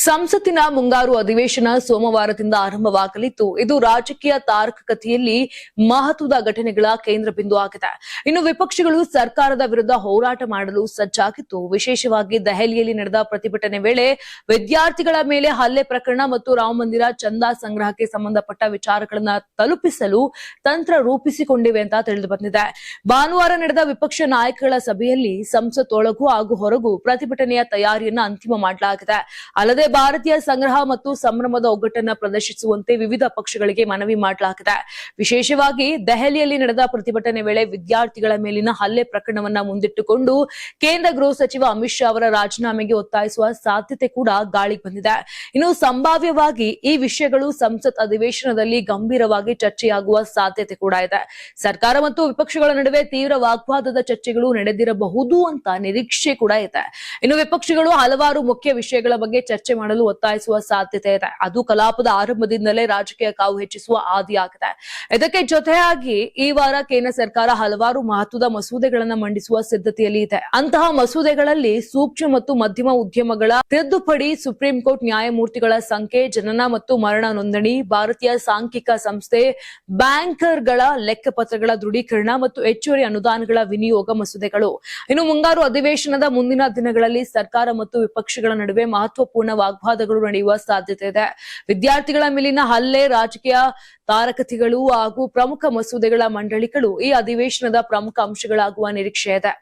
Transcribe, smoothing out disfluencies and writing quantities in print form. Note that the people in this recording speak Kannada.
ಸಂಸತ್ತಿನ ಮುಂಗಾರು ಅಧಿವೇಶನ ಸೋಮವಾರದಿಂದ ಆರಂಭವಾಗಲಿದ್ದು ಇದು ರಾಜಕೀಯ ತಾರಕತೆಯಲ್ಲಿ ಮಹತ್ವದ ಘಟನೆಗಳ ಕೇಂದ್ರ ಬಿಂದು ಆಗಿದೆ. ಇನ್ನು ವಿಪಕ್ಷಗಳು ಸರ್ಕಾರದ ವಿರುದ್ಧ ಹೋರಾಟ ಮಾಡಲು ಸಜ್ಜಾಗಿದ್ದು, ವಿಶೇಷವಾಗಿ ದೆಹಲಿಯಲ್ಲಿ ನಡೆದ ಪ್ರತಿಭಟನೆ ವೇಳೆ ವಿದ್ಯಾರ್ಥಿಗಳ ಮೇಲೆ ಹಲ್ಲೆ ಪ್ರಕರಣ ಮತ್ತು ರಾಮ ಮಂದಿರ ಚಂದಾ ಸಂಗ್ರಹಕ್ಕೆ ಸಂಬಂಧಪಟ್ಟ ವಿಚಾರಗಳನ್ನು ತಲುಪಿಸಲು ತಂತ್ರ ರೂಪಿಸಿಕೊಂಡಿವೆ ಅಂತ ತಿಳಿದು ಬಂದಿದೆ. ಭಾನುವಾರ ನಡೆದ ವಿಪಕ್ಷ ನಾಯಕಗಳ ಸಭೆಯಲ್ಲಿ ಸಂಸತ್ ಒಳಗೂ ಹಾಗೂ ಹೊರಗೂ ಪ್ರತಿಭಟನೆಯ ತಯಾರಿಯನ್ನು ಅಂತಿಮ ಮಾಡಲಾಗಿದೆ. ಅಲ್ಲದೆ ಭಾರತೀಯ ಸಂಗ್ರಹ ಮತ್ತು ಸಂಭ್ರಮದ ಒಗ್ಗಟ್ಟನ್ನು ಪ್ರದರ್ಶಿಸುವಂತೆ ವಿವಿಧ ಪಕ್ಷಗಳಿಗೆ ಮನವಿ ಮಾಡಲಾಗಿದೆ. ವಿಶೇಷವಾಗಿ ದೆಹಲಿಯಲ್ಲಿ ನಡೆದ ಪ್ರತಿಭಟನೆ ವೇಳೆ ವಿದ್ಯಾರ್ಥಿಗಳ ಮೇಲಿನ ಹಲ್ಲೆ ಪ್ರಕರಣವನ್ನ ಮುಂದಿಟ್ಟುಕೊಂಡು ಕೇಂದ್ರ ಗೃಹ ಸಚಿವ ಅಮಿತ್ ಶಾ ಅವರ ರಾಜೀನಾಮೆಗೆ ಒತ್ತಾಯಿಸುವ ಸಾಧ್ಯತೆ ಕೂಡ ಗಾಳಿಗೆ ಬಂದಿದೆ. ಇನ್ನು ಸಂಭಾವ್ಯವಾಗಿ ಈ ವಿಷಯಗಳು ಸಂಸತ್ ಅಧಿವೇಶನದಲ್ಲಿ ಗಂಭೀರವಾಗಿ ಚರ್ಚೆಯಾಗುವ ಸಾಧ್ಯತೆ ಕೂಡ ಇದೆ. ಸರ್ಕಾರ ಮತ್ತು ವಿಪಕ್ಷಗಳ ನಡುವೆ ತೀವ್ರ ವಾಗ್ವಾದದ ಚರ್ಚೆಗಳು ನಡೆದಿರಬಹುದು ಅಂತ ನಿರೀಕ್ಷೆ ಕೂಡ ಇದೆ. ಇನ್ನು ವಿಪಕ್ಷಗಳು ಹಲವಾರು ಮುಖ್ಯ ವಿಷಯಗಳ ಬಗ್ಗೆ ಚರ್ಚೆ ಮಾಡಲು ಒತ್ತಾಯಿಸುವ ಸಾಧ್ಯತೆ ಇದೆ. ಅದು ಕಲಾಪದ ಆರಂಭದಿಂದಲೇ ರಾಜಕೀಯ ಕಾವು ಹೆಚ್ಚಿಸುವ ಆದಿಯಾಗಿದೆ. ಇದಕ್ಕೆ ಜೊತೆಯಾಗಿ ಈ ವಾರ ಕೇಂದ್ರ ಸರ್ಕಾರ ಹಲವಾರು ಮಹತ್ವದ ಮಸೂದೆಗಳನ್ನು ಮಂಡಿಸುವ ಸಿದ್ಧತೆಯಲ್ಲಿ ಇದೆ. ಅಂತಹ ಮಸೂದೆಗಳಲ್ಲಿ ಸೂಕ್ಷ್ಮ ಮತ್ತು ಮಧ್ಯಮ ಉದ್ಯಮಗಳ ತಿದ್ದುಪಡಿ, ಸುಪ್ರೀಂ ಕೋರ್ಟ್ ನ್ಯಾಯಮೂರ್ತಿಗಳ ಸಂಖ್ಯೆ, ಜನನ ಮತ್ತು ಮರಣ ನೋಂದಣಿ, ಭಾರತೀಯ ಸಾಂಖ್ಯಿಕ ಸಂಸ್ಥೆ, ಬ್ಯಾಂಕರ್ಗಳ ಲೆಕ್ಕಪತ್ರಗಳ ದೃಢೀಕರಣ ಮತ್ತು ಹೆಚ್ಚುವರಿ ಅನುದಾನಗಳ ವಿನಿಯೋಗ ಮಸೂದೆಗಳು. ಇನ್ನು ಮುಂಗಾರು ಅಧಿವೇಶನದ ಮುಂದಿನ ದಿನಗಳಲ್ಲಿ ಸರ್ಕಾರ ಮತ್ತು ವಿಪಕ್ಷಗಳ ನಡುವೆ ಮಹತ್ವಪೂರ್ಣ ವಾಗ್ವಾದಗಳು ನಡೆಯುವ ಸಾಧ್ಯತೆ ಇದೆ. ವಿದ್ಯಾರ್ಥಿಗಳ ಮೇಲಿನ ಹಲ್ಲೆ, ರಾಜಕೀಯ ತಾರಕತೆಗಳು ಹಾಗೂ ಪ್ರಮುಖ ಮಸೂದೆಗಳ ಮಂಡಳಿಗಳು ಈ ಅಧಿವೇಶನದ ಪ್ರಮುಖ ಅಂಶಗಳಾಗುವ ನಿರೀಕ್ಷೆ ಇದೆ.